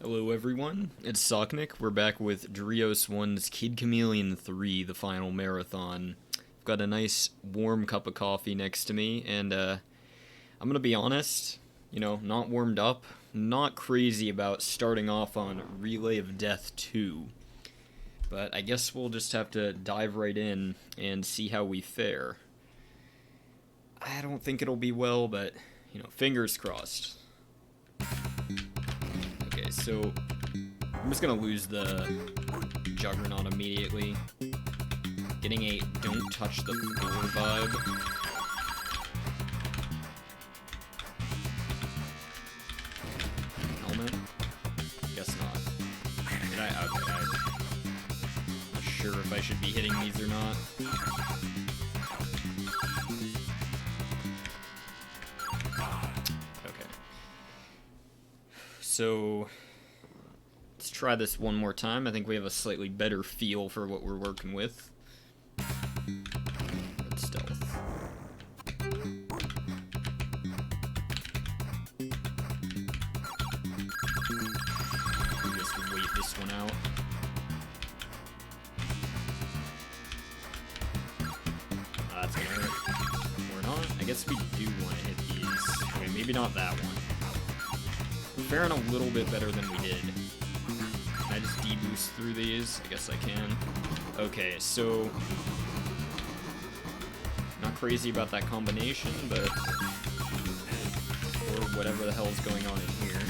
Hello everyone, it's Socknick. We're back with Drios 1's Kid Chameleon 3, the final marathon. I've got a nice warm cup of coffee next to me, and I'm gonna be honest, not warmed up, not crazy about starting off on Relay of Death 2. But I guess we'll just have to dive right in and see how we fare. I don't think it'll be well, but, fingers crossed. Okay, so I'm just gonna lose the Juggernaut immediately. Getting a don't touch the floor vibe. Helmet? Guess not. Did I? Okay, I'm not sure if I should be hitting these or not. Okay. So let's try this one more time. I think we have a slightly better feel for what we're working with. Good stealth. Just wait this one out. That's gonna hurt. Or not. I guess we do want to hit these. Okay, maybe not that one. We're faring a little bit better than we did. Can I just deboost through these? I guess I can. Okay, so not crazy about that combination, but or whatever the hell is going on in here.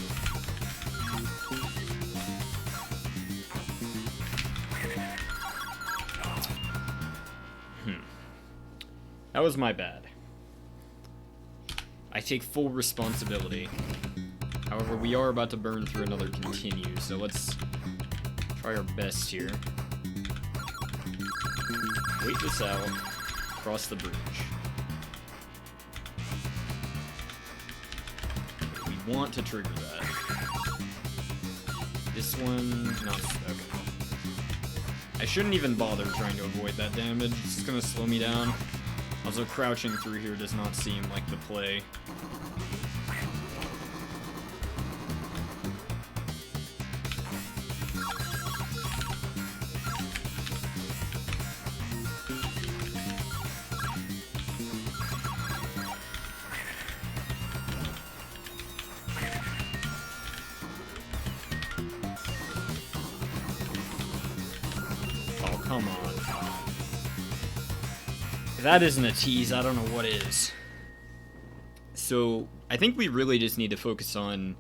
That was my bad. I take full responsibility. However, we are about to burn through another continue, so let's try our best here. Wait this out. Cross the bridge. We want to trigger that. This one, not okay. I shouldn't even bother trying to avoid that damage. It's just gonna slow me down. Also, crouching through here does not seem like the play. Oh, come on. If that isn't a tease, I don't know what is. So, I think we really just need to focus on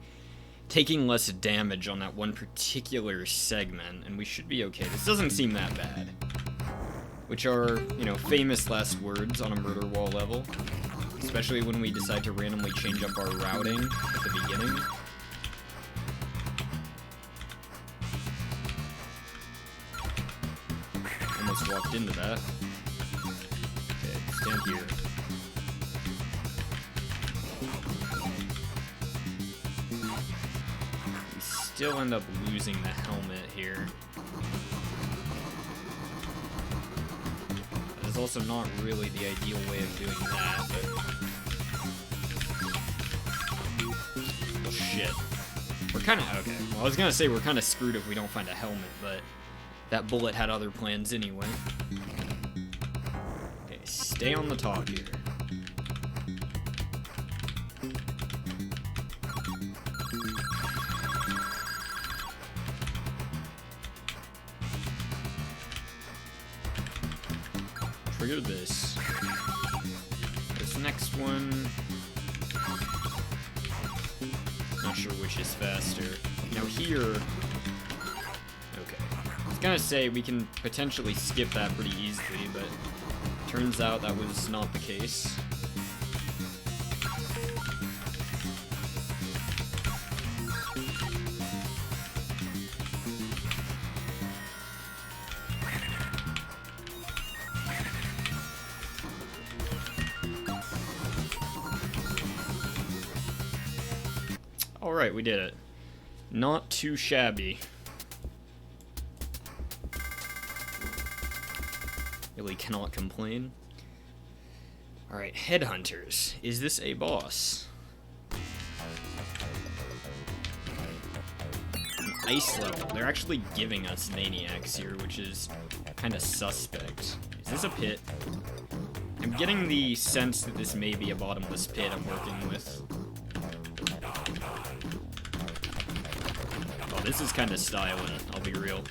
taking less damage on that one particular segment, and we should be okay. This doesn't seem that bad. Which are, famous last words on a murder wall level. Especially when we decide to randomly change up our routing at the beginning. Almost walked into that. Okay, stand here. We still end up losing the helmet here. That is also not really the ideal way of doing that, but... Well, shit. We're kinda... Okay, well, I was gonna say we're kinda screwed if we don't find a helmet, but... That bullet had other plans anyway. Okay, stay on the top here. Trigger this. This next one... Not sure which is faster. Now here... I was gonna say we can potentially skip that pretty easily, but turns out that was not the case. Alright, we did it. Not too shabby. Really cannot complain. Alright, headhunters. Is this a boss? ice level. They're actually giving us maniacs here, which is kind of suspect. Is this a pit? I'm getting the sense that this may be a bottomless pit I'm working with. Oh, this is kind of styling, I'll be real.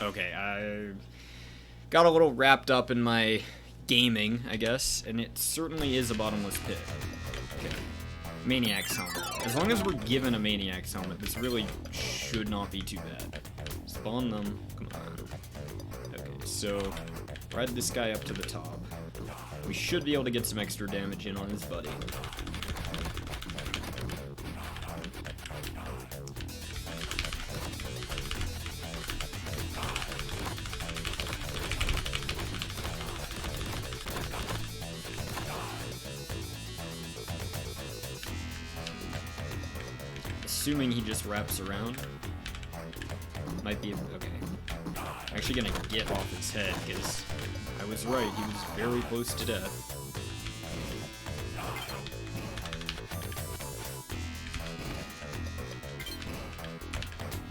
Okay, I got a little wrapped up in my gaming, I guess, and it certainly is a bottomless pit. Okay. Maniac's helmet. As long as we're given a Maniac's helmet, this really should not be too bad. Spawn them. Come on. Okay, so ride this guy up to the top. We should be able to get some extra damage in on his buddy. Assuming he just wraps around. Might be, okay. I'm actually gonna get off his head, because I was right, he was very close to death.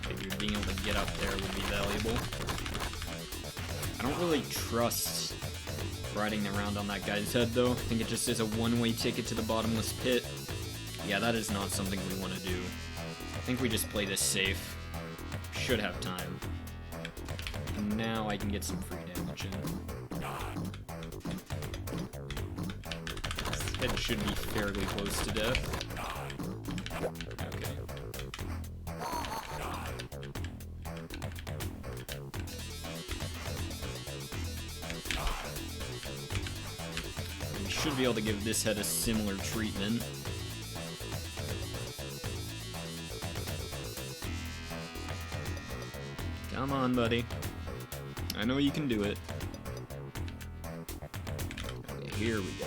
Maybe being able to get up there would be valuable. I don't really trust riding around on that guy's head, though. I think it just is a one-way ticket to the bottomless pit. Yeah, that is not something we want to do. I think we just play this safe. Should have time. And now I can get some free damage in. His head should be fairly close to death. Okay. We should be able to give this head a similar treatment. Come on, buddy. I know you can do it. Okay, here we go.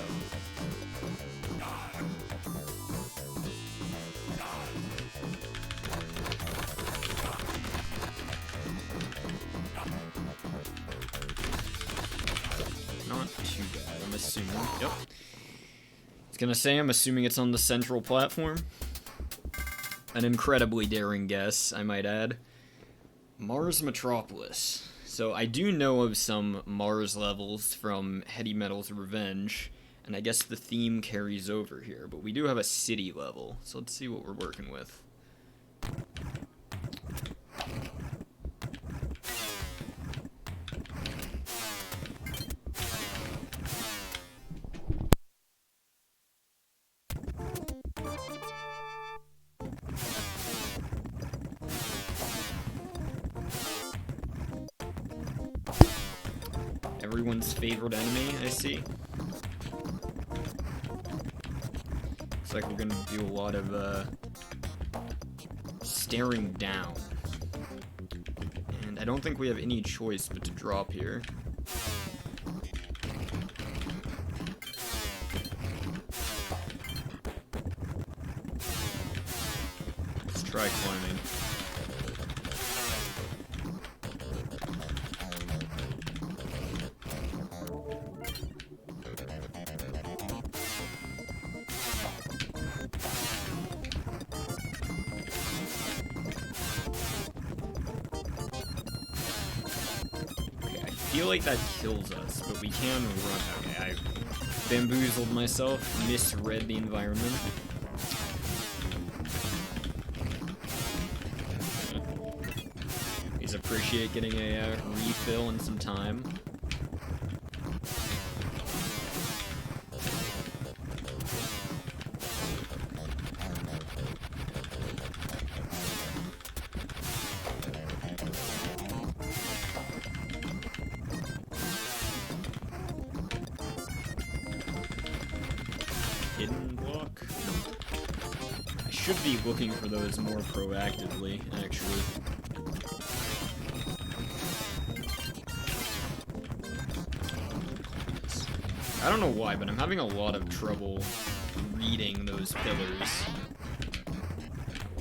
Not too bad, I'm assuming. Yep. I was gonna say, I'm assuming it's on the central platform. An incredibly daring guess, I might add. Mars Metropolis. So I do know of some Mars levels from Heavy Metal's Revenge, and I guess the theme carries over here, but we do have a city level, so let's see what we're working with. Everyone's favorite enemy, I see. Looks like we're gonna do a lot of staring down. And I don't think we have any choice but to drop here. Let's try climbing. I feel like that kills us, but we can run. Okay, I bamboozled myself, misread the environment. Please appreciate getting a refill and some time. Hidden block? I should be looking for those more proactively, actually. I don't know why, but I'm having a lot of trouble reading those pillars.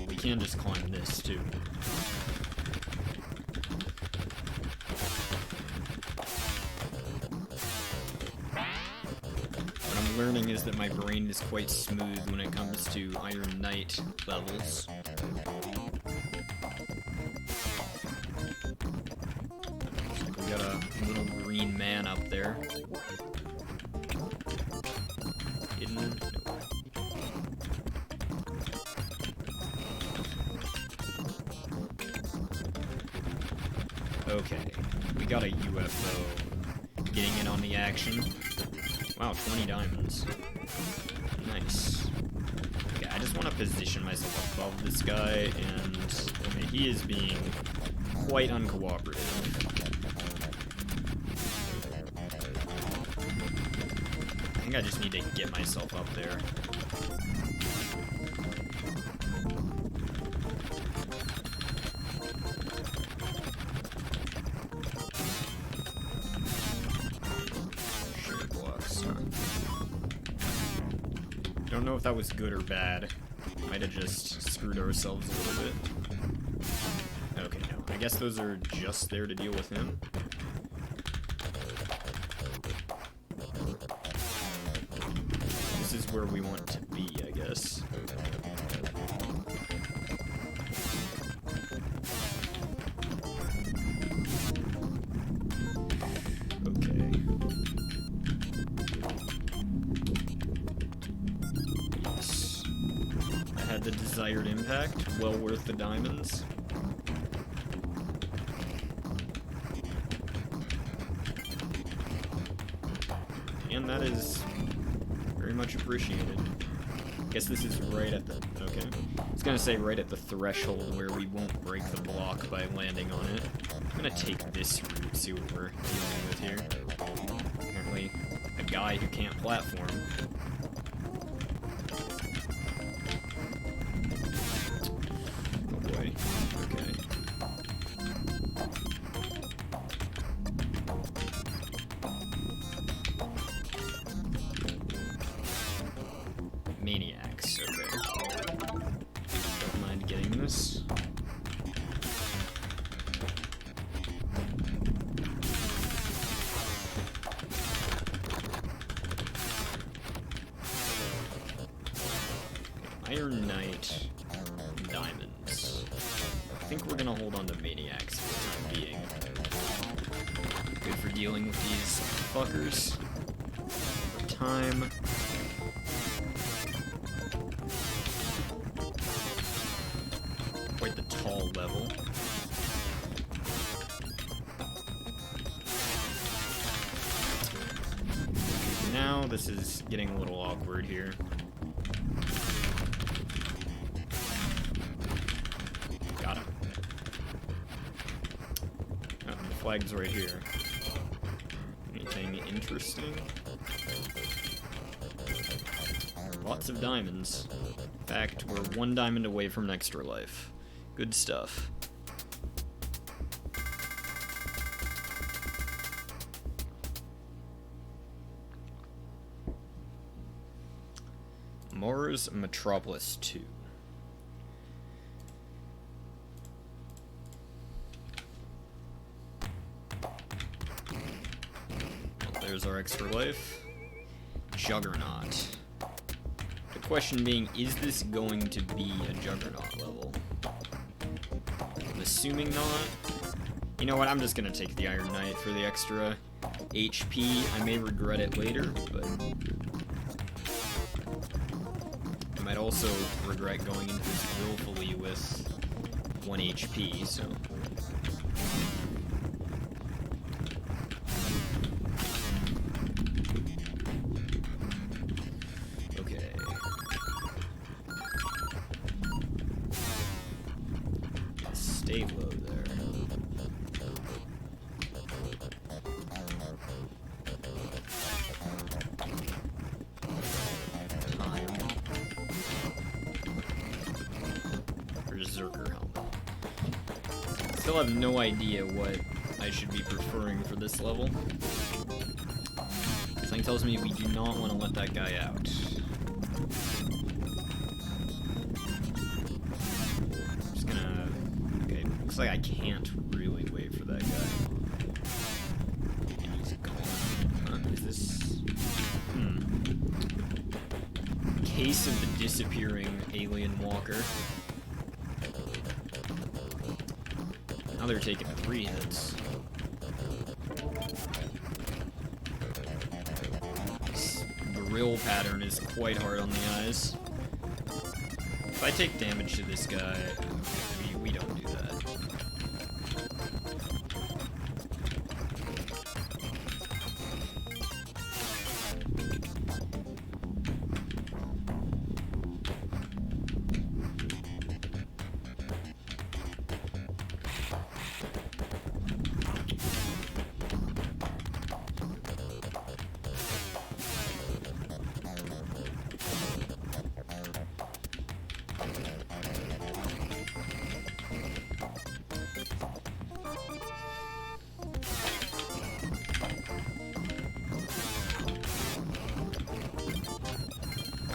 We can just climb this, too. learning is that my brain is quite smooth when it comes to Iron Knight levels. We got a little green man up there. Hidden. Okay, we got a UFO getting in on the action. Wow, 20 diamonds. Nice. Okay, I just want to position myself above this guy, and okay, he is being quite uncooperative. I think I just need to get myself up there. Don't know if that was good or bad. Might have just screwed ourselves a little bit. Okay, no. I guess those are just there to deal with him. This is where we want to be, I guess. The desired impact, well worth the diamonds. And that is very much appreciated. Guess this is right at the, okay. I was gonna say right at the threshold where we won't break the block by landing on it. I'm gonna take this route, see what we're dealing with here. Apparently, a guy who can't platform. Okay. Maniacs, okay. Don't mind getting this. Iron Knight, diamonds. I think we're gonna hold on to Maniacs for the time being. Good for dealing with these fuckers. For time. Quite the tall level. Now this is getting a little awkward here. Got him. Oh, the flag's right here. Anything interesting? Lots of diamonds. In fact, we're 1 diamond away from an extra life. Good stuff. Mars Metropolis 2. There's our extra life. Juggernaut. The question being, is this going to be a Juggernaut level? I'm assuming not. You know what, I'm just gonna take the Iron Knight for the extra HP. I may regret it later, but I might also regret going into this willfully with 1 HP, so... Stay low there. Time. Berserker helmet. Still have no idea what I should be preferring for this level. Something tells me we do not want to let that guy out. Looks like I can't really wait for that guy. And he's gone. Is this... case of the disappearing alien walker. Now they're taking 3 hits. This grill pattern is quite hard on the eyes. If I take damage to this guy, we don't do that.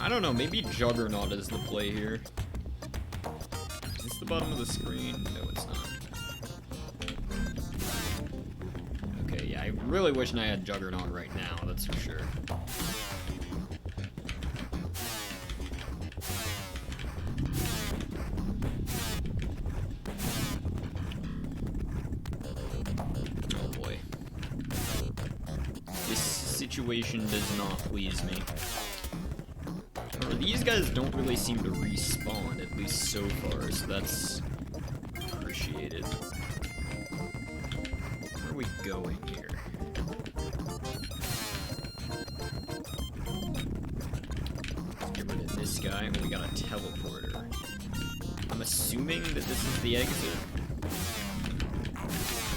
I don't know, maybe Juggernaut is the play here. Is this the bottom of the screen? No, it's not. Okay, yeah, I really wish I had Juggernaut right now, that's for sure. Oh boy. This situation does not please me. These guys don't really seem to respawn, at least so far, so that's appreciated. Where are we going here? Let's get rid of this guy, and we got a teleporter. I'm assuming that this is the exit.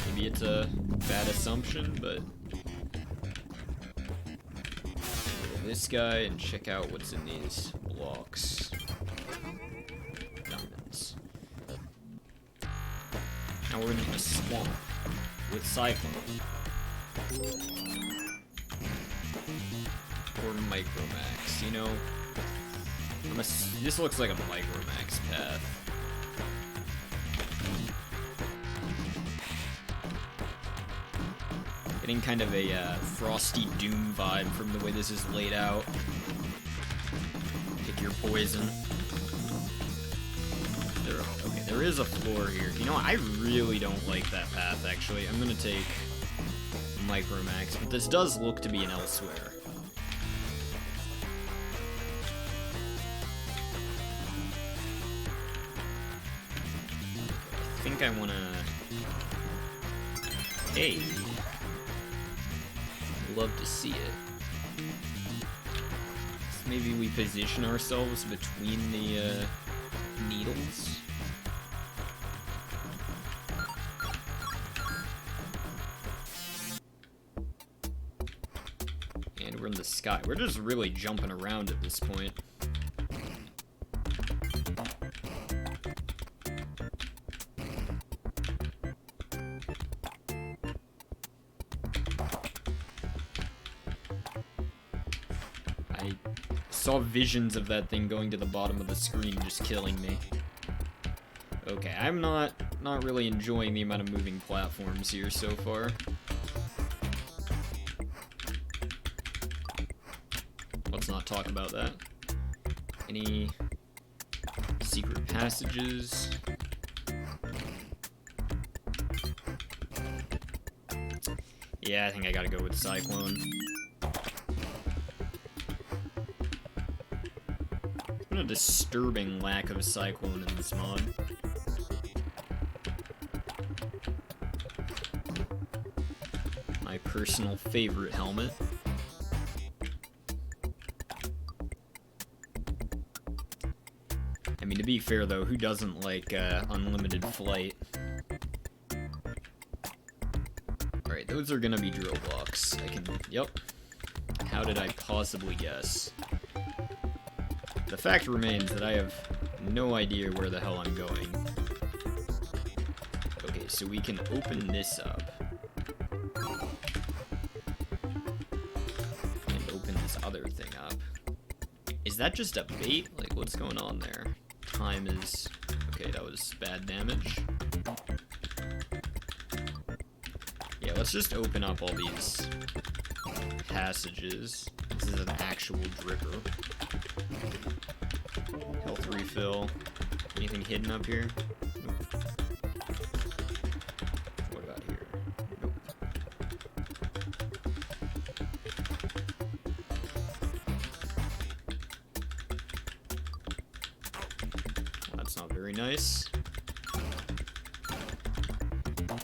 Maybe it's a bad assumption, but... this guy and check out what's in these blocks. Diamonds. Now we're in a swamp with Cyclone. Or Micromax, you know? This looks like a Micromax path. Getting kind of a Frosty Doom vibe from the way this is laid out. Pick your poison. Okay, there is a floor here. You know, I really don't like that path, actually. I'm gonna take Micromax, but this does look to be an elsewhere. I think I wanna... Hey! Love to see it. So maybe we position ourselves between the needles. And we're in the sky. We're just really jumping around at this point. Saw visions of that thing going to the bottom of the screen, just killing me. Okay, I'm not really enjoying the amount of moving platforms here so far. Let's not talk about that. Any secret passages? Yeah, I think I gotta go with Cyclone. A disturbing lack of Cyclone in this mod. My personal favorite helmet. I mean, to be fair though, who doesn't like unlimited flight? Alright, those are gonna be drill blocks. Yep. How did I possibly guess? The fact remains that I have no idea where the hell I'm going. Okay, so we can open this up. And open this other thing up. Is that just a bait? Like, what's going on there? Time is... Okay, that was bad damage. Yeah, let's just open up all these passages. This is an actual dripper. refill. Anything hidden up here? Nope. What about here? Nope. That's not very nice.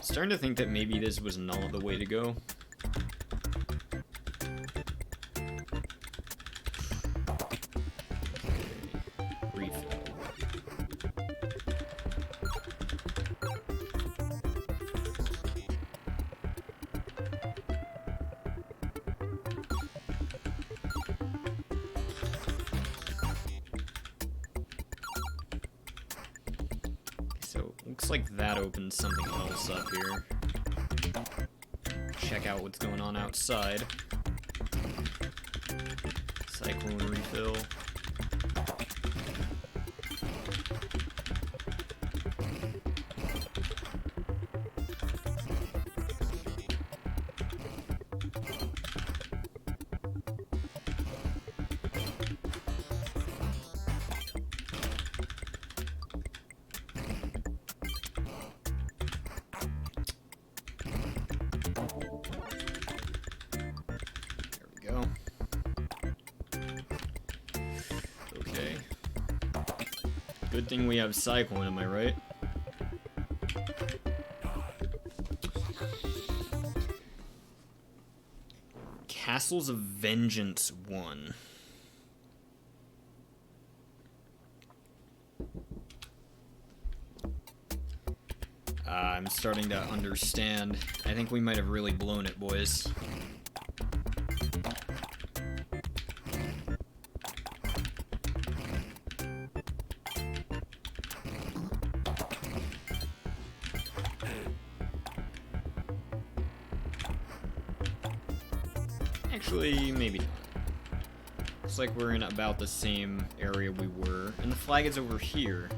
Starting to think that maybe this was not the way to go. So, looks like that opens something else up here. Check out what's going on outside. Cyclone refill. Okay. Good thing we have Cyclone, am I right? Castles of Vengeance 1. I'm starting to understand. I think we might have really blown it, boys. Actually, maybe not. Looks like we're in about the same area we were. And the flag is over here.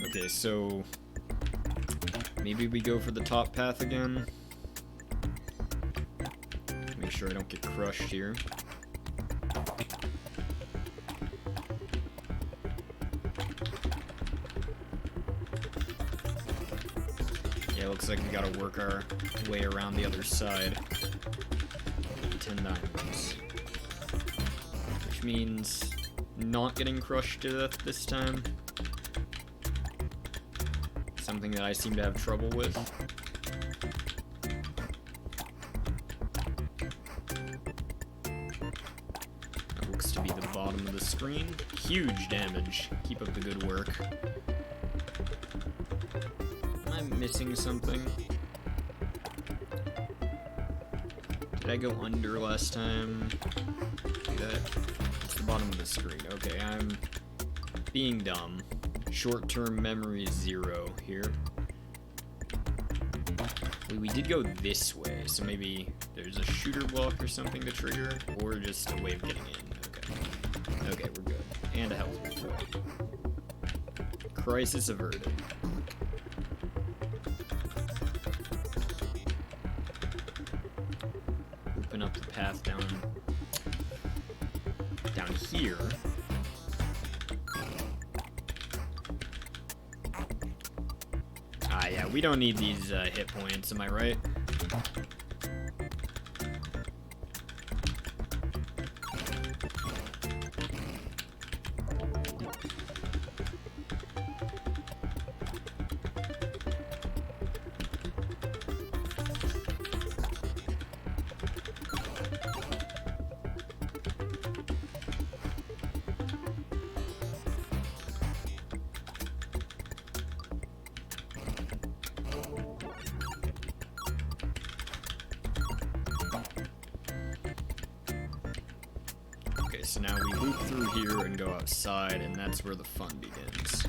Okay, so maybe we go for the top path again. Make sure I don't get crushed here. Yeah, looks like we gotta work our way around the other side. 10 diamonds. Which means not getting crushed to death this time. Something that I seem to have trouble with. That looks to be the bottom of the screen. Huge damage. Keep up the good work. Am I missing something? Did I go under last time? See that? It's the bottom of the screen. Okay, I'm being dumb. Short-term memory 0 here. We did go this way, so maybe there's a shooter block or something to trigger, or just a way of getting in. Okay. Okay, we're good. And a health refill. Crisis averted. Open up the path down here. Ah, yeah, we don't need these hit points, am I right? So now we loop through here and go outside, and that's where the fun begins.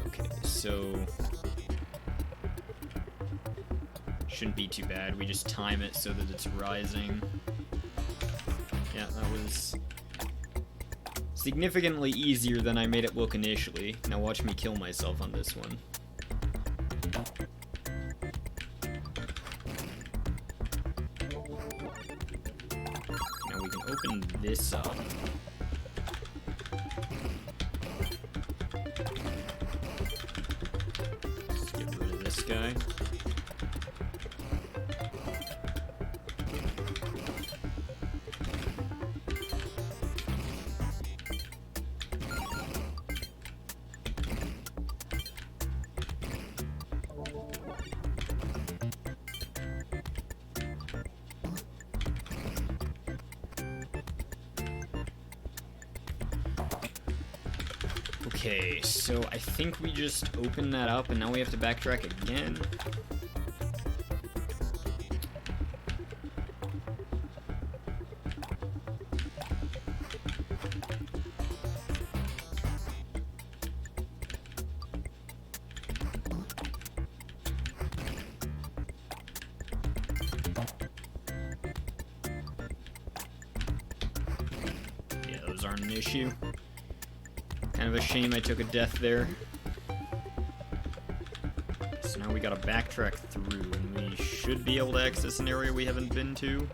Okay, so shouldn't be too bad. We just time it so that it's rising. Yeah, that was Significantly easier than I made it look initially. Now watch me kill myself on this one. Now we can open this up. Let's get rid of this guy. Okay, so I think we just opened that up and now we have to backtrack again. Yeah, those aren't an issue. Kind of a shame I took a death there. So now we gotta backtrack through, and we should be able to access an area we haven't been to.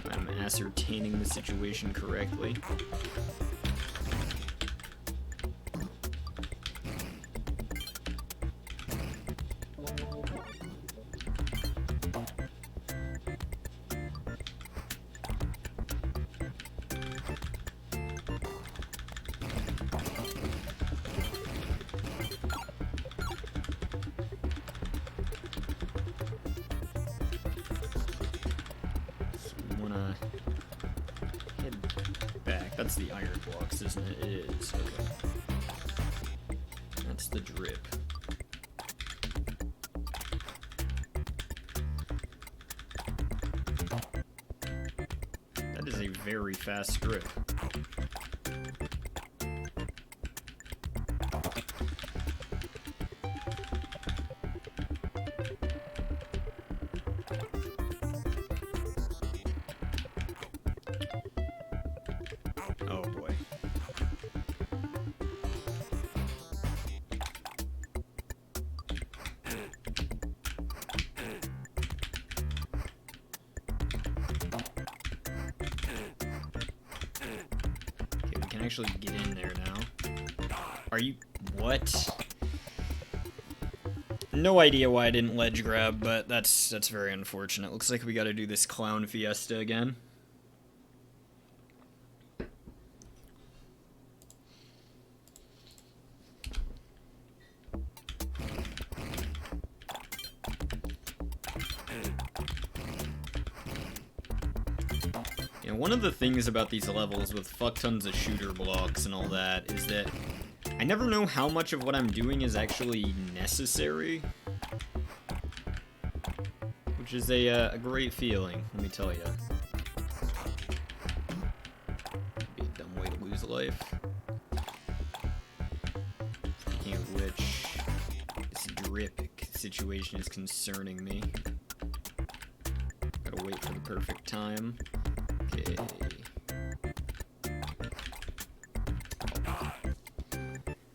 I'm ascertaining the situation correctly. That's the iron blocks, isn't it? It is. Okay. That's the drip. That is a very fast drip. Oh boy. Okay, we can actually get in there now. Are you... what? No idea why I didn't ledge grab, but that's very unfortunate. Looks like we gotta do this clown fiesta again. You know, one of the things about these levels with fuck tons of shooter blocks and all that is that I never know how much of what I'm doing is actually necessary. Which is a great feeling, let me tell you. Be a dumb way to lose life. Speaking of which, this drip situation is concerning me. Gotta wait for the perfect time. Okay.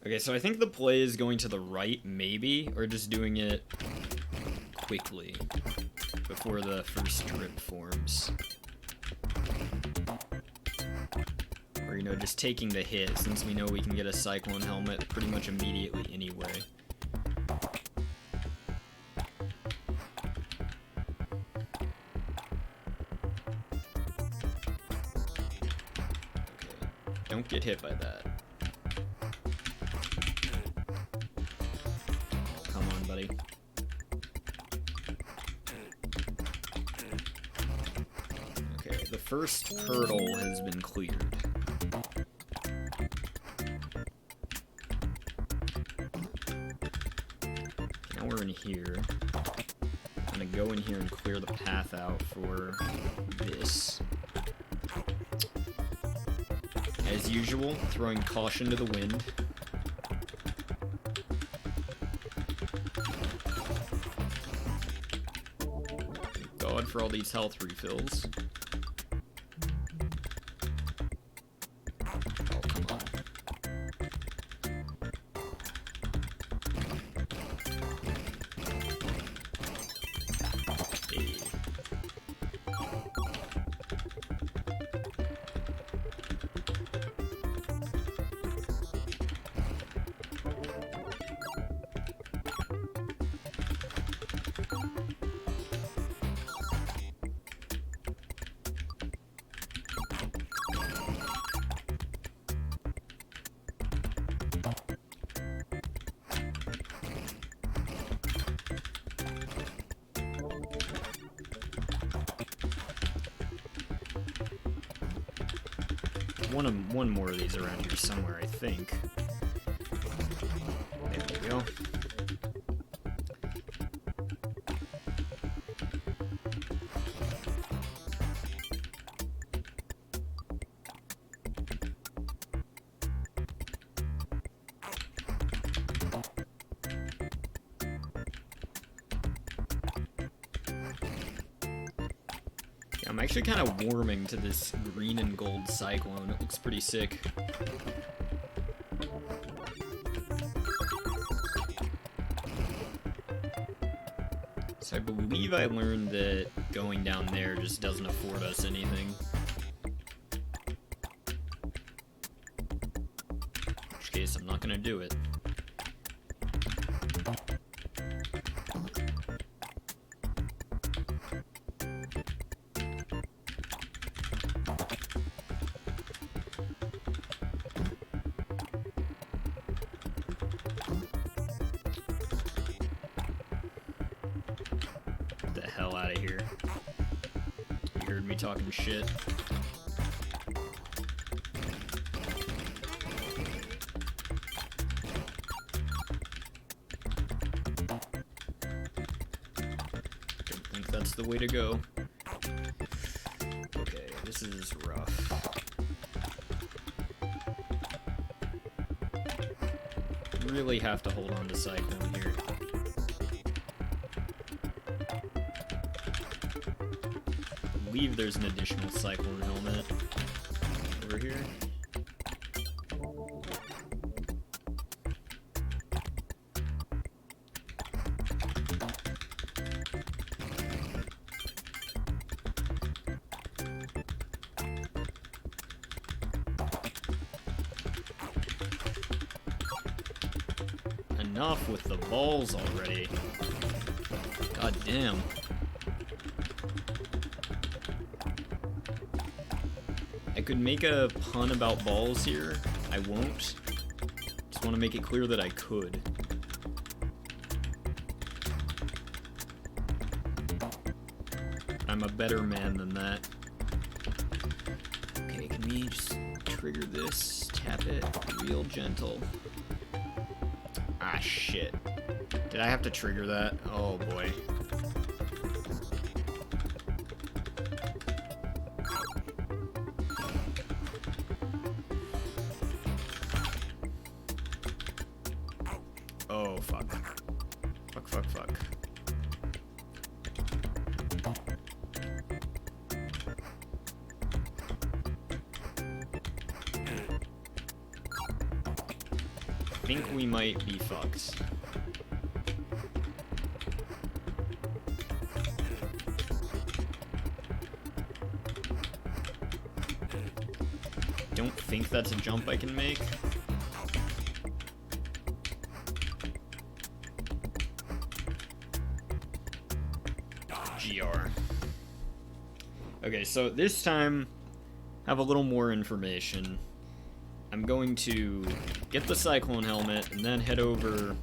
Okay, so I think the play is going to the right, maybe, or just doing it quickly before the first drip forms. Or, you know, just taking the hit, since we know we can get a Cyclone helmet pretty much immediately anyway. Don't get hit by that. Oh, come on, buddy. Okay, the first hurdle has been cleared. Now we're in here. I'm gonna go in here and clear the path out for this. As usual, throwing caution to the wind. Thank God for all these health refills. one more of these around here somewhere, I think. There we go. I'm actually kind of warming to this green and gold cyclone. It looks pretty sick. So I believe I learned that going down there just doesn't afford us anything. In which case, I'm not gonna do it. The hell out of here. You heard me talking shit. Don't think that's the way to go. Okay, this is rough. Really have to hold on to Cyclone here. I believe there's an additional Cyclone helmet over here. Enough with the balls already. God damn. I could make a pun about balls here. I won't. Just want to make it clear that I could. I'm a better man than that. Okay, can we just trigger this? Tap it real gentle. Ah, shit. Did I have to trigger that? Oh, boy. Oh, fuck. Fuck, fuck, fuck. I think we might be fucks. Don't think that's a jump I can make. GR. Okay, so this time, have a little more information. I'm going to get the Cyclone helmet and then head over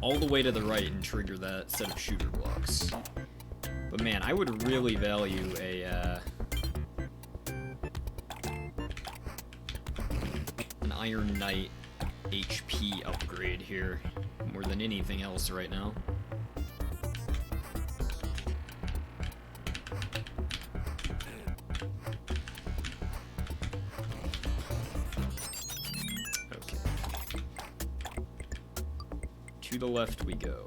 all the way to the right and trigger that set of shooter blocks. But man, I would really value an Iron Knight HP upgrade here more than anything else right now. To the left we go.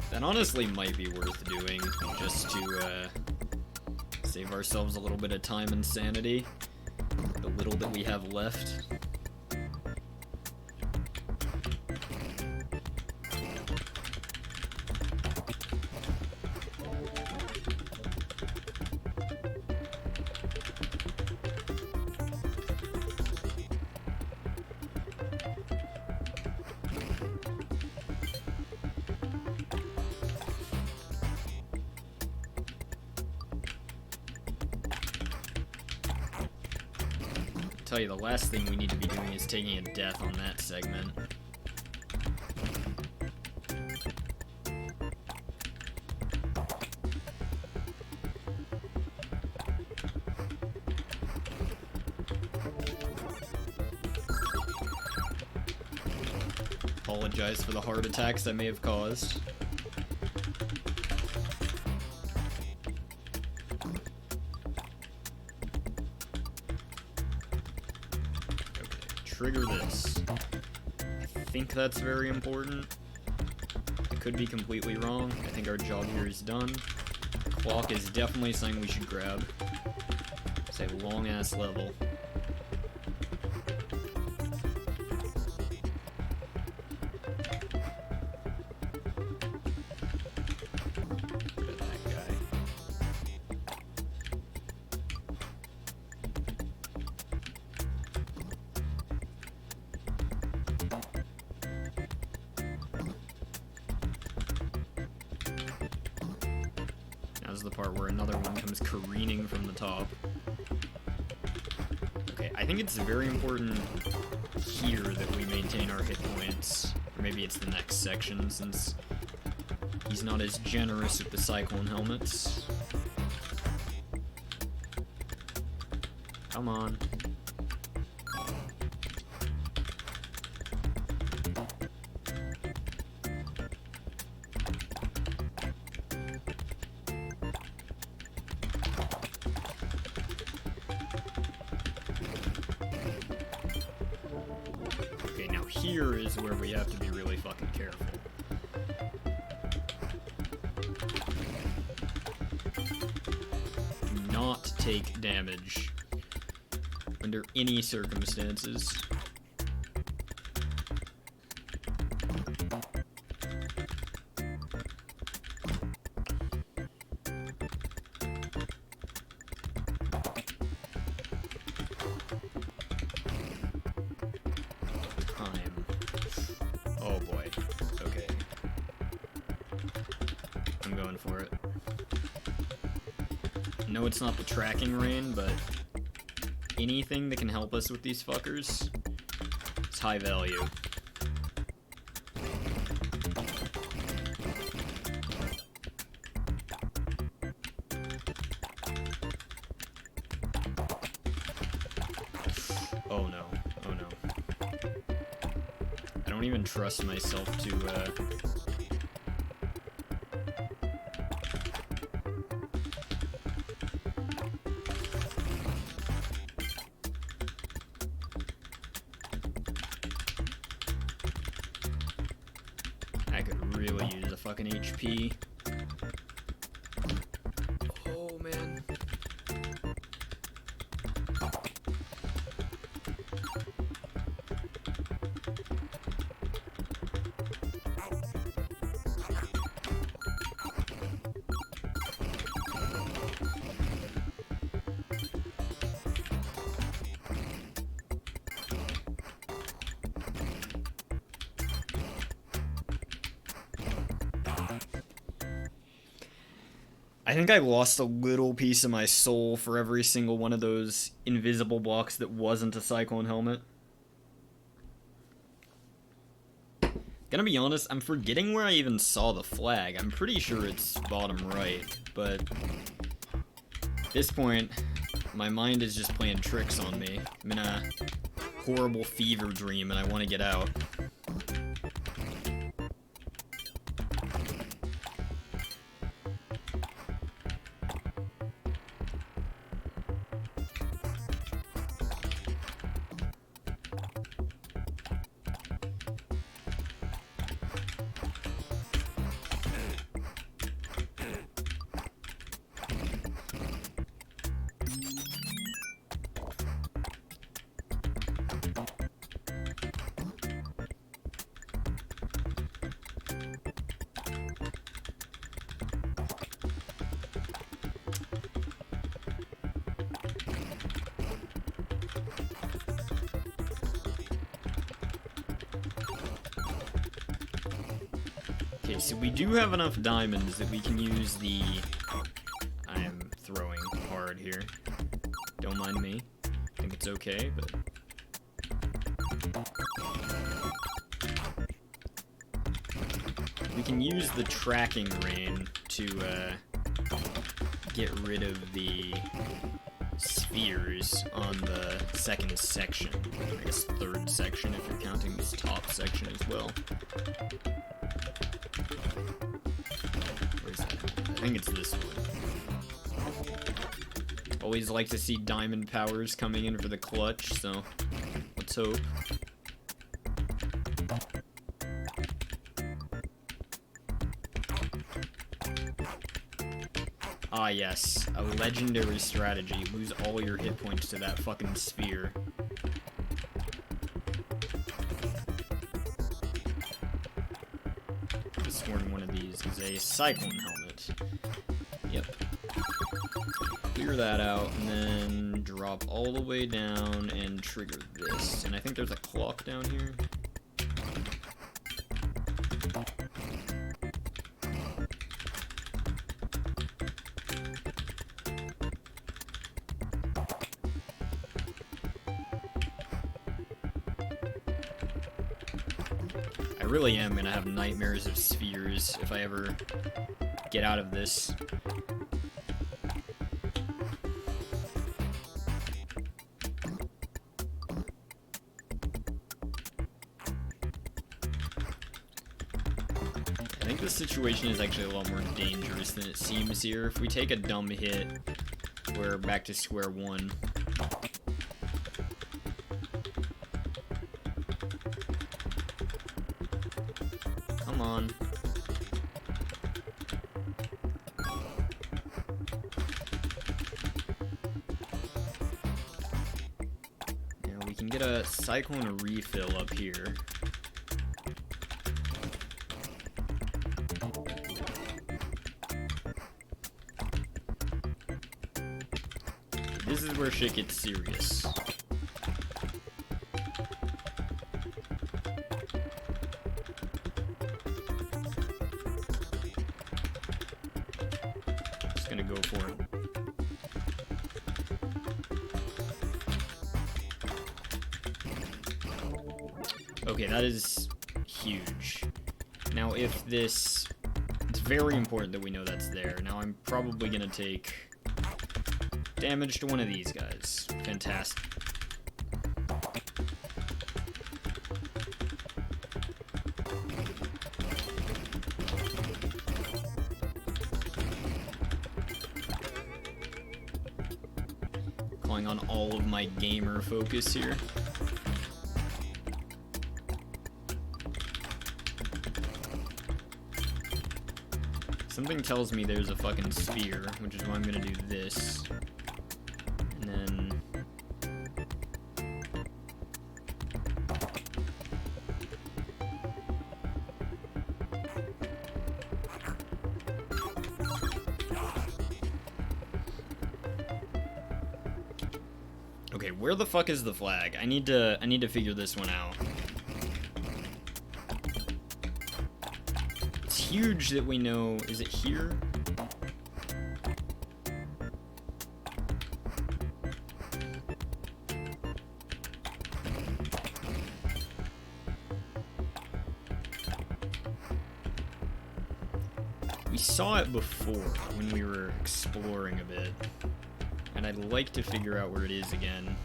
That honestly might be worth doing, just to save ourselves a little bit of time and sanity, the little that we have left. tell you, the last thing we need to be doing is taking a death on that segment. Apologize for the heart attacks I may have caused. Trigger this. I think that's very important. I could be completely wrong. I think our job here is done. Clock is definitely something we should grab. It's a long-ass level. Look at that guy. Now's the part where another one comes careening from the top. Okay, I think it's very important here that we maintain our hit points. Or maybe it's the next section, since he's not as generous with the Cyclone helmets. Come on. Okay, now here is where we have to be really fucking careful. Do not take damage under any circumstances. Oh boy. Okay. I'm going for it. No, it's not the tracking rain, but anything that can help us with these fuckers is high value. Oh no. Oh no. I don't even trust myself to, I could really use a fucking HP. Oh, man. I think I lost a little piece of my soul for every single one of those invisible blocks that wasn't a Cyclone helmet. Gonna be honest, I'm forgetting where I even saw the flag. I'm pretty sure it's bottom right, but at this point, my mind is just playing tricks on me. I'm in a horrible fever dream and I want to get out. Okay, so we do have enough diamonds that we can use the... I'm throwing hard here. Don't mind me. I think it's okay, but... we can use the tracking rain to get rid of the spheres on the second section. I guess third section if you're counting this top section as well. Where's that? I think it's this one. Always like to see diamond powers coming in for the clutch, so let's hope. Ah yes, a legendary strategy. Lose all your hit points to that fucking sphere. Could've sworn one of these is a cyclone helmet. Yep. Clear that out, and then drop all the way down and trigger this. And I think there's a clock down here. I really am gonna have nightmares of spheres if I ever get out of this. I think this situation is actually a lot more dangerous than it seems here. If we take a dumb hit, we're back to square one. Come on. Now we can get a cyclone refill up here. This is where shit gets serious. Just gonna go for it. Okay, that is huge. Now if this... It's very important that we know that's there. Now I'm probably gonna take damage to one of these guys. Fantastic. Calling on all of my gamer focus here. Something tells me there's a fucking sphere, which is why I'm gonna do this. And then... Okay, where the fuck is the flag? I need to figure this one out. It's huge that we know... Is it here? We saw it before when we were exploring a bit, and I'd like to figure out where it is again.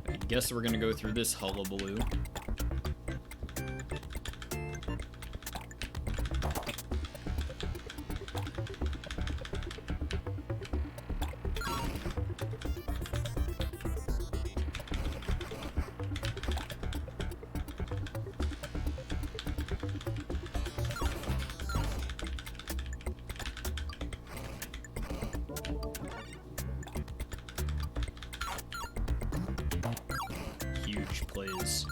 I guess we're gonna go through this hullabaloo. Huge plays.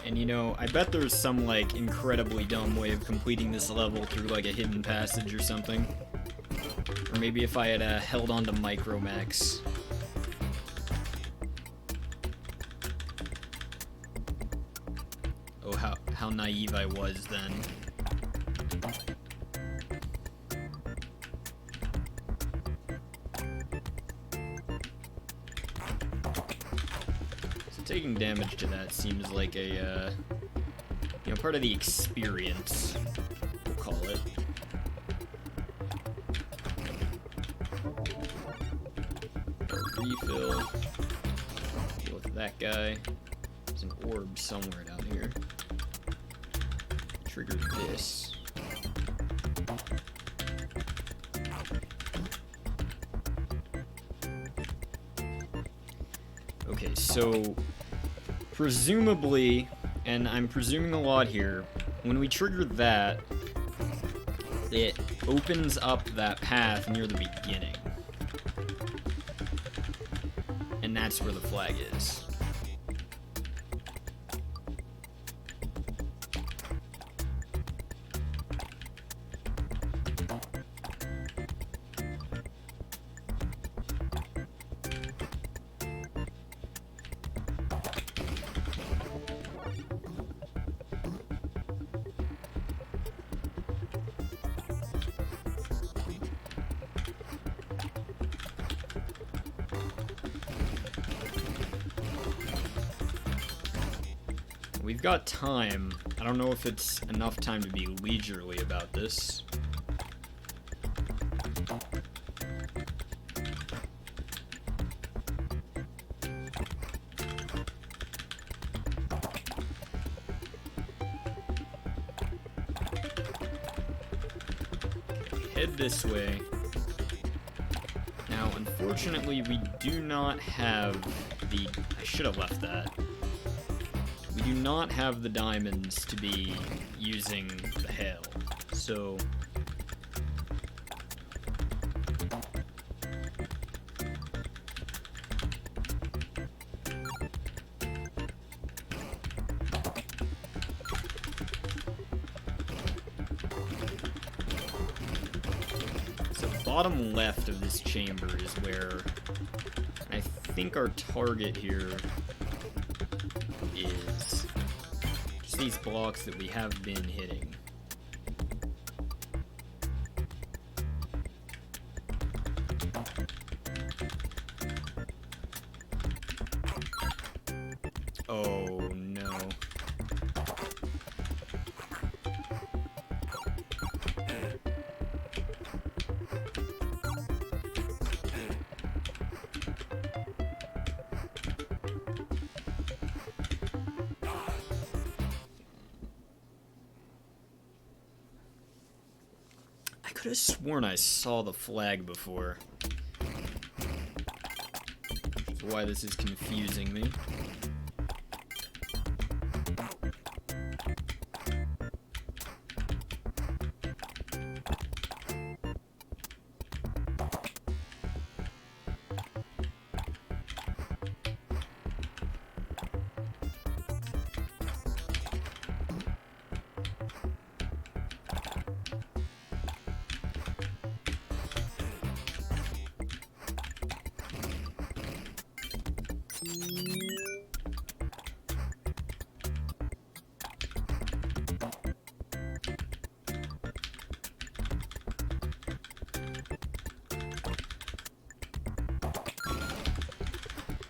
And you know, I bet there's some like incredibly dumb way of completing this level through like a hidden passage or something. Or maybe if I had held on to Micromax. Oh, how naive I was then. So taking damage to that seems like a, you know, part of the experience, we'll call it. Refill. Deal with that guy. There's an orb somewhere down here. Trigger this. Okay, so presumably, and I'm presuming a lot here, when we trigger that, it opens up that path near the beginning. And that's where the flag is. We've got time. I don't know if it's enough time to be leisurely about this. Head this way. Now, unfortunately, we do not have the... I should have left that. We do not have the diamonds to be using the hail, so... So bottom left of this chamber is where I think our target here is just these blocks that we have been hitting. Oh no. I could have sworn I saw the flag before. Which is why this is confusing me.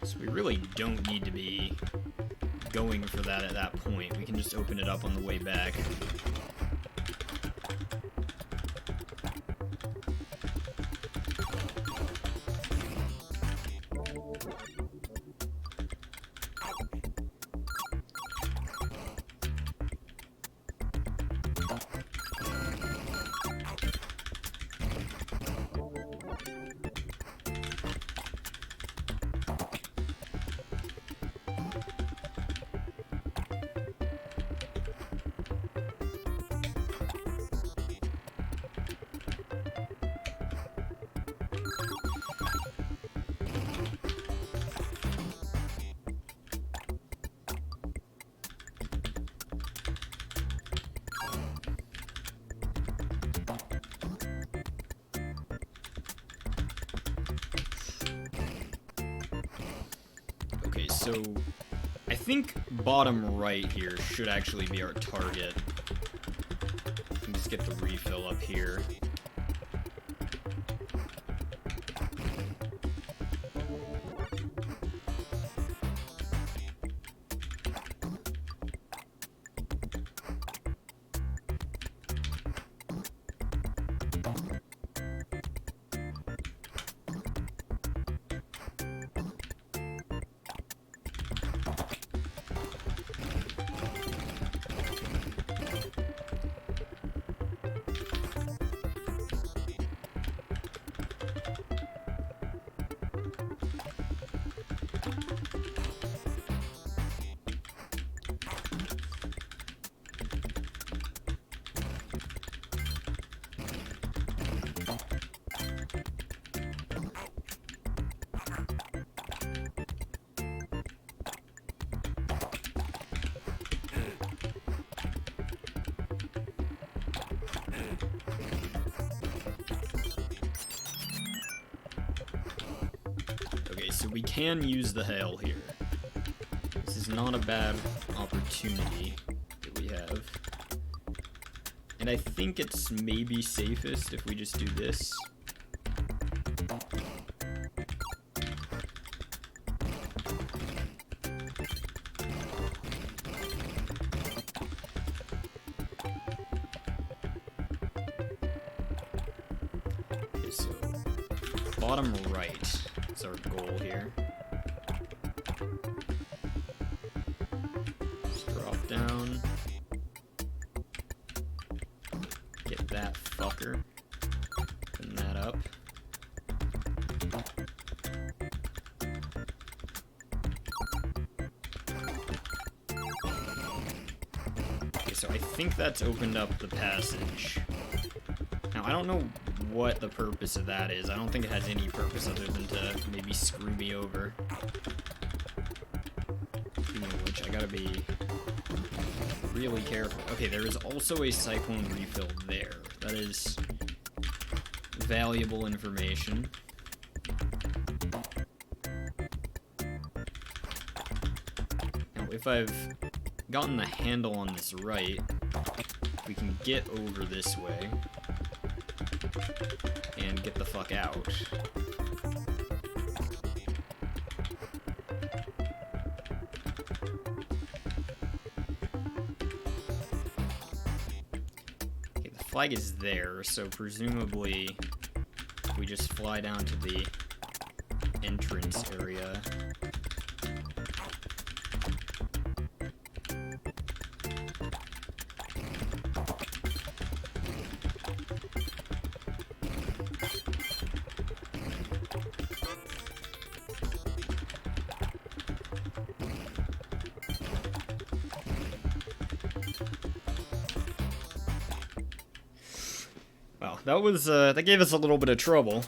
So we really don't need to be going for that at that point. We can just open it up on the way back. So I think bottom right here should actually be our target. Just get the refill up here. So we can use the hail here. This is not a bad opportunity that we have. And I think it's maybe safest if we just do this. Okay, so bottom right. That's our goal here. Just drop down. Get that fucker. Open that up. Okay, so I think that's opened up the passage. Now, I don't know what the purpose of that is. I don't think it has any purpose other than to maybe screw me over. Speaking of which, I gotta be really careful. Okay, there is also a cyclone refill there. That is valuable information. Now, if I've gotten the handle on this right, we can get over this way and get the fuck out. Okay, the flag is there, so presumably we just fly down to the entrance area. Wow, that gave us a little bit of trouble.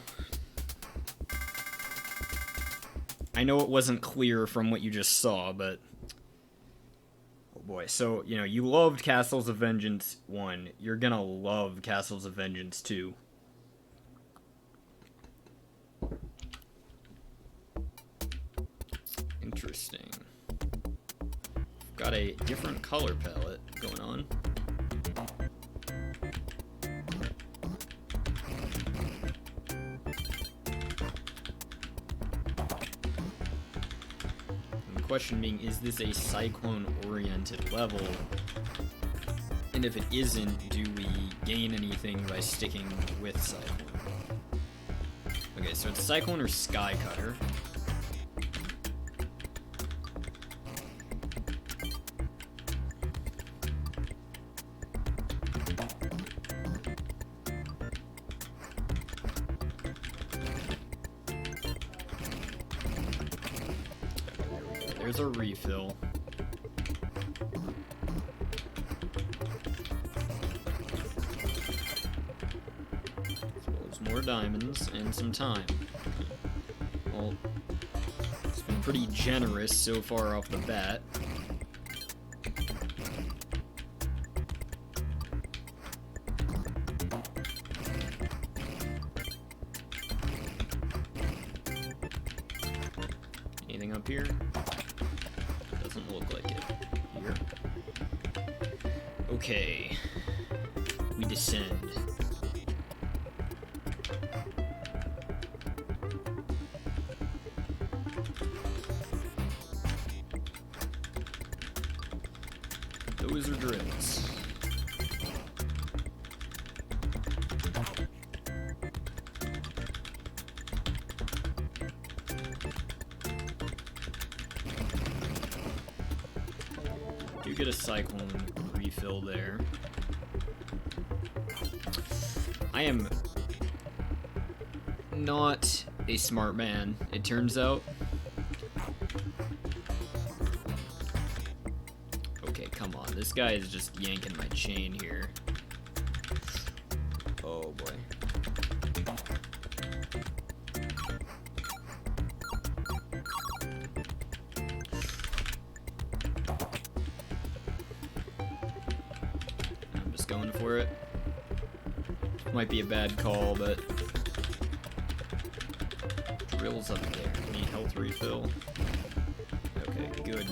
I know it wasn't clear from what you just saw, but oh boy. So, you know, you loved Castles of Vengeance 1. You're gonna love Castles of Vengeance 2. Interesting. Got a different color palette going on. Question being, is this a cyclone-oriented level? And if it isn't, do we gain anything by sticking with cyclone? Okay, so it's cyclone or sky cutter. There's a refill. As well as more diamonds and some time. Well, it's been pretty generous so far off the bat. Anything up here? Doesn't look like it. Here. Okay. We descend. Those are drills. Do get a cyclone refill there. I am not a smart man, it turns out. Okay, come on. This guy is just yanking my chain here. Oh boy. I'm just going for it. Might be a bad call, but drill's up there. Need health refill. Okay, good.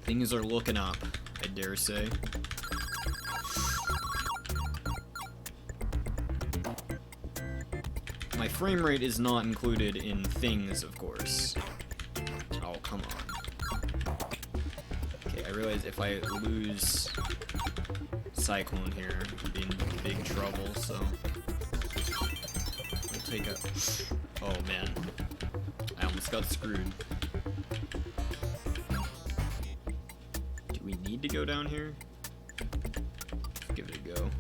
Things are looking up, I dare say. My frame rate is not included in things, of course. Oh, come on. Okay, I realize if I lose Cyclone here, I'll be in big trouble, so I'll take a... Oh, man. I almost got screwed. Do we need to go down here? Let's give it a go.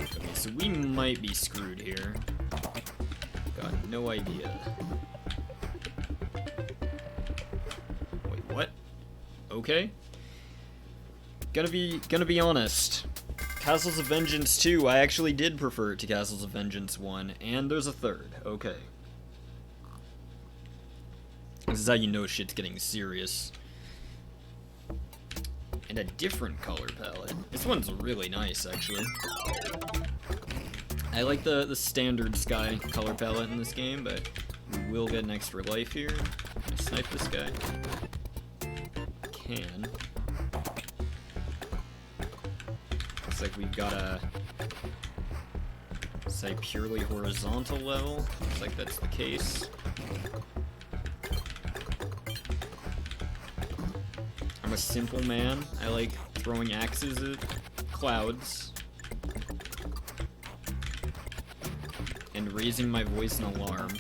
Okay, so we might be screwed here. Got no idea. Wait, what? Okay. Gonna be honest. Castles of Vengeance 2, I actually did prefer it to Castles of Vengeance 1, and there's a third. Okay. This is how you know shit's getting serious. And a different color palette. This one's really nice, actually. I like the standard sky color palette in this game, but we will get an extra life here. Can I snipe this guy? I can. Looks like we've got a, say, purely horizontal level. Looks like that's the case. I'm a simple man. I like throwing axes at clouds. And raising my voice in alarm.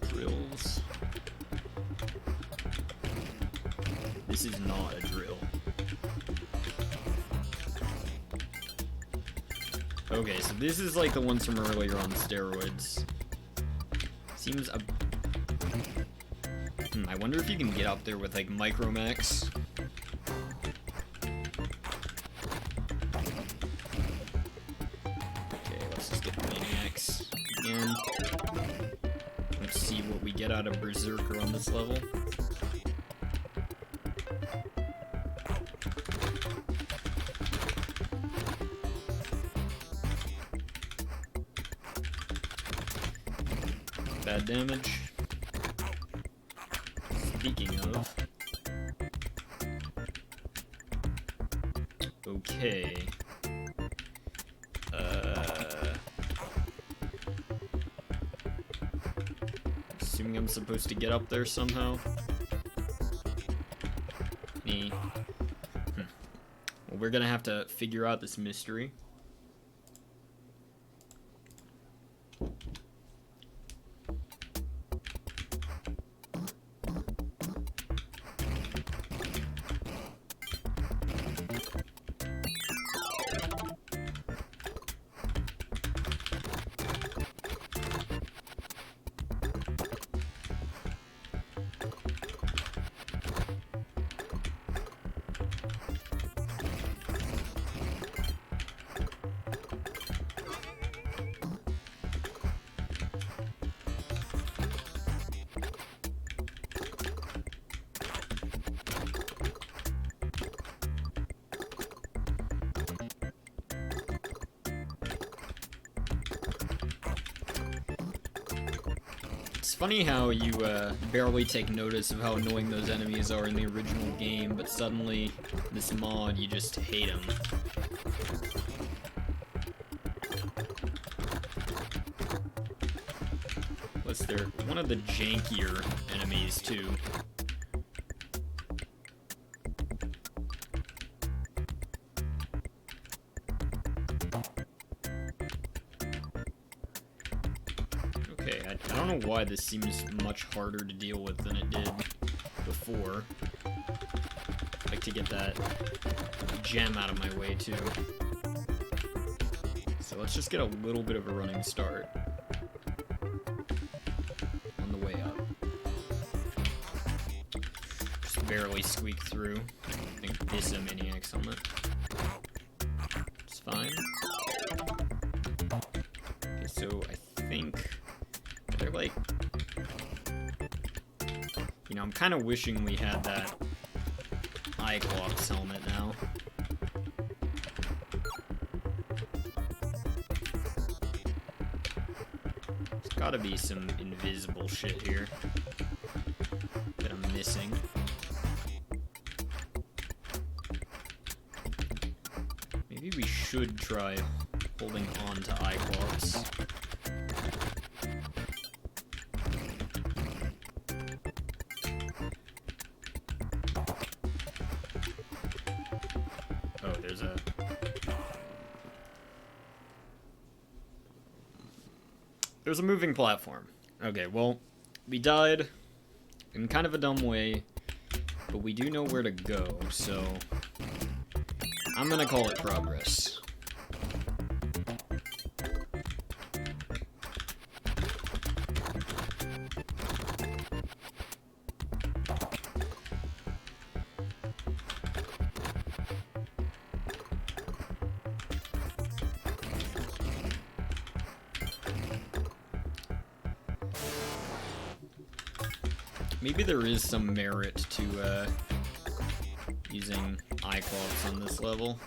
Drills. This is not a drill. Okay, so this is like the ones from earlier on steroids. Seems a... I wonder if you can get up there with like Micromax. Okay, let's just get Maniacs again. Let's see what we get out of Berserker on this level. Bad damage. Speaking of. Okay. Assuming I'm supposed to get up there somehow. Well, we're gonna have to figure out this mystery. It's funny how you barely take notice of how annoying those enemies are in the original game, but suddenly, this mod, you just hate them. Plus, they're one of the jankier enemies, too. I don't know why this seems much harder to deal with than it did before. I'd like to get that gem out of my way, too. So let's just get a little bit of a running start on the way up. Just barely squeak through. I think this is a Maniac's helmet. It's fine. Okay, so I think they're like, you know, I'm kind of wishing we had that Cyclops helmet now. There's gotta be some invisible shit here that I'm missing. Maybe we should try holding on to Cyclops. There's a moving platform. Okay, well, we died in kind of a dumb way, but we do know where to go, so I'm gonna call it progress. Maybe there is some merit to using Cyclops on this level.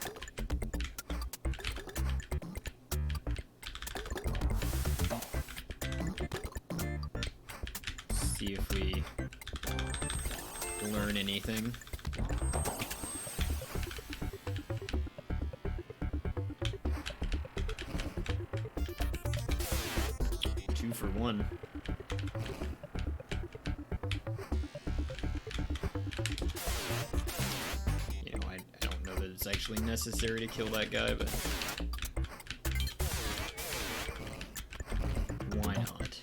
See if we learn anything. Two for one. It's actually necessary to kill that guy, but why not?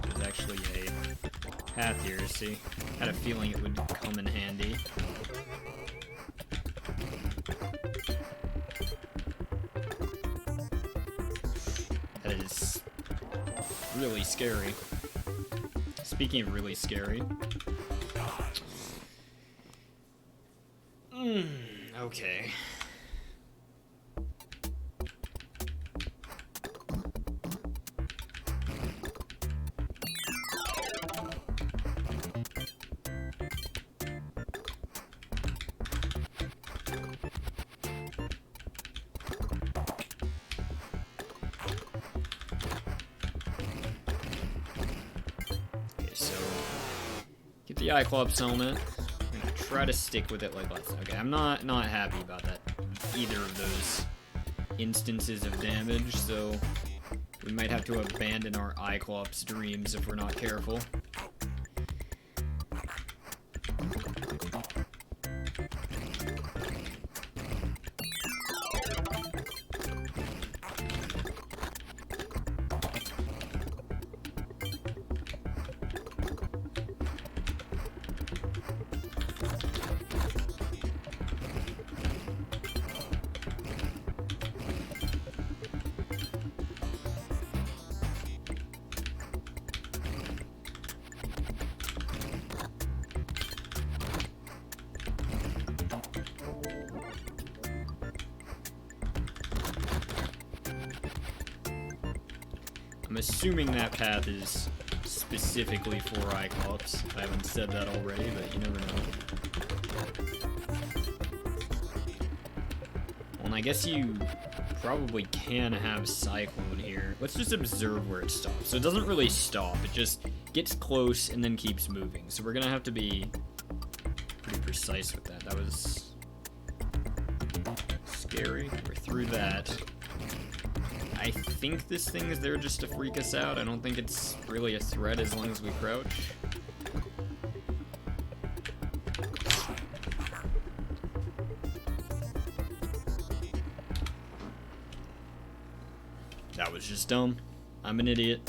There's actually a path here, see? Had a feeling it would come in handy. That is really scary. Speaking of really scary, okay. Okay, so get the Cyclops helmet. Try to stick with it like last time. Okay, I'm not happy about that, either of those instances of damage, so we might have to abandon our Cyclops dreams if we're not careful. I'm assuming that path is specifically for Cyclops. I haven't said that already, but you never know. Well, and I guess you probably can have Cyclone here. Let's just observe where it stops. So it doesn't really stop, it just gets close and then keeps moving. So we're gonna have to be pretty precise with that. That was scary. We're through that. I think this thing is there just to freak us out. I don't think it's really a threat as long as we crouch. That was just dumb. I'm an idiot.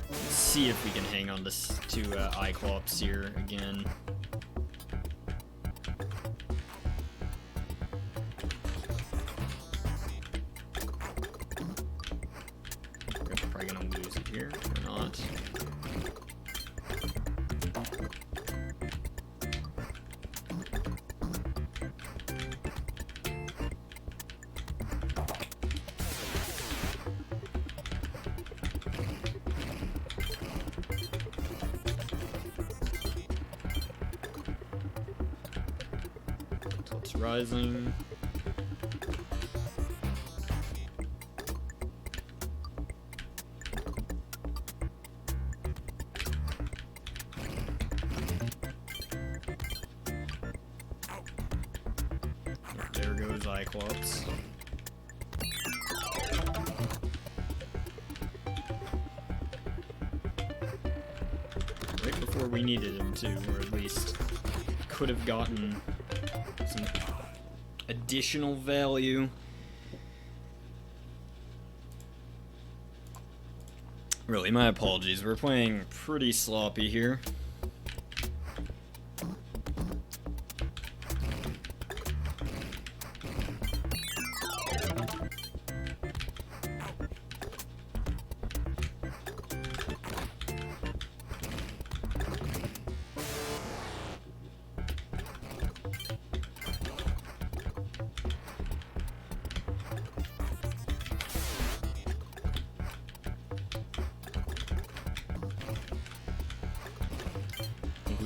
Let's see if we can hang on to Iclops here again. Here or not. So it's rising. There goes Iclops. Right before we needed him to, or at least could have gotten some additional value. Really, my apologies. We're playing pretty sloppy here.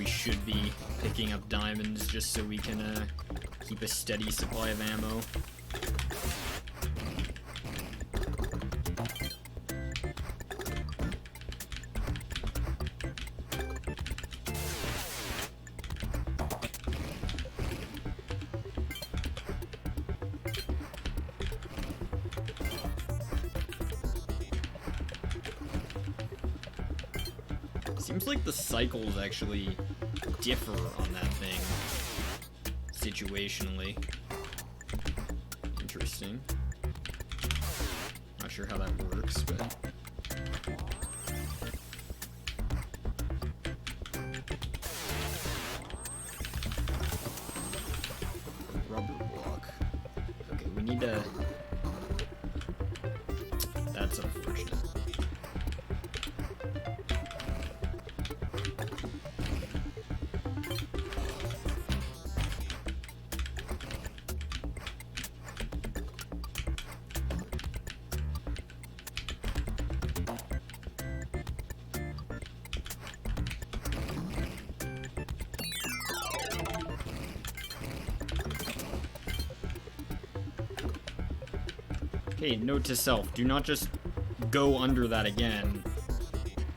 Should be picking up diamonds just so we can keep a steady supply of ammo. Seems like the cycles actually differ on that thing, situationally. Interesting. Not sure how that works, but... Rubber block. Okay, we need to... That's unfortunate. Okay, note to self, do not just go under that again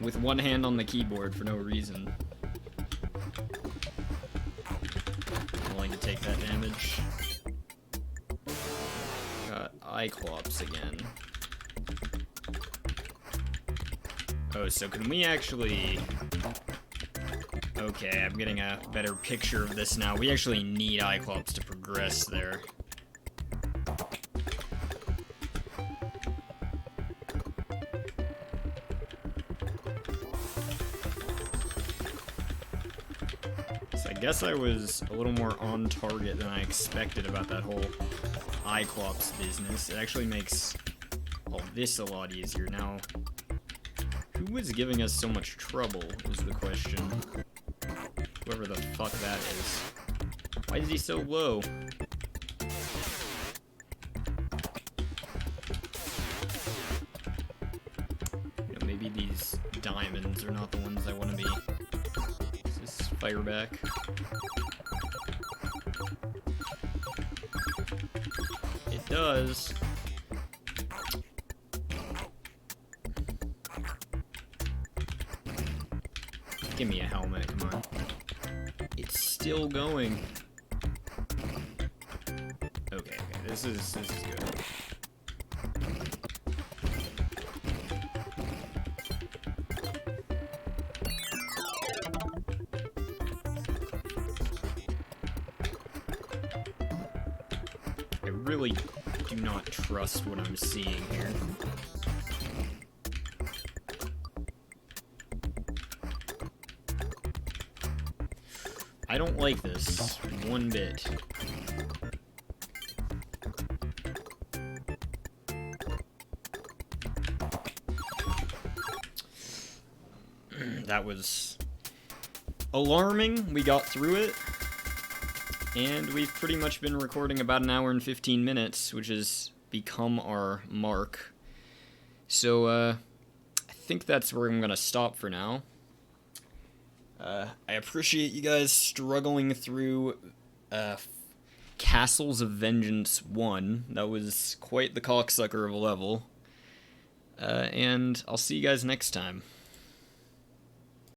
with one hand on the keyboard for no reason. I'm willing to take that damage. Got Iclops again. Oh, so can we actually... Okay, I'm getting a better picture of this now. We actually need Iclops to progress there. I guess I was a little more on target than I expected about that whole Iclops business. It actually makes all this a lot easier. Now, who was giving us so much trouble was the question. Whoever the fuck that is. Why is he so low? You know, maybe these diamonds are not the ones I want to be. Is this fire back? It does. Give me a helmet, come on. It's still going. Okay, this is good. I really do not trust what I'm seeing here. I don't like this one bit. That was alarming. We got through it. And we've pretty much been recording about an hour and 15 minutes, which has become our mark. So, I think that's where I'm gonna stop for now. I appreciate you guys struggling through Castles of Vengeance 1. That was quite the cocksucker of a level. And I'll see you guys next time.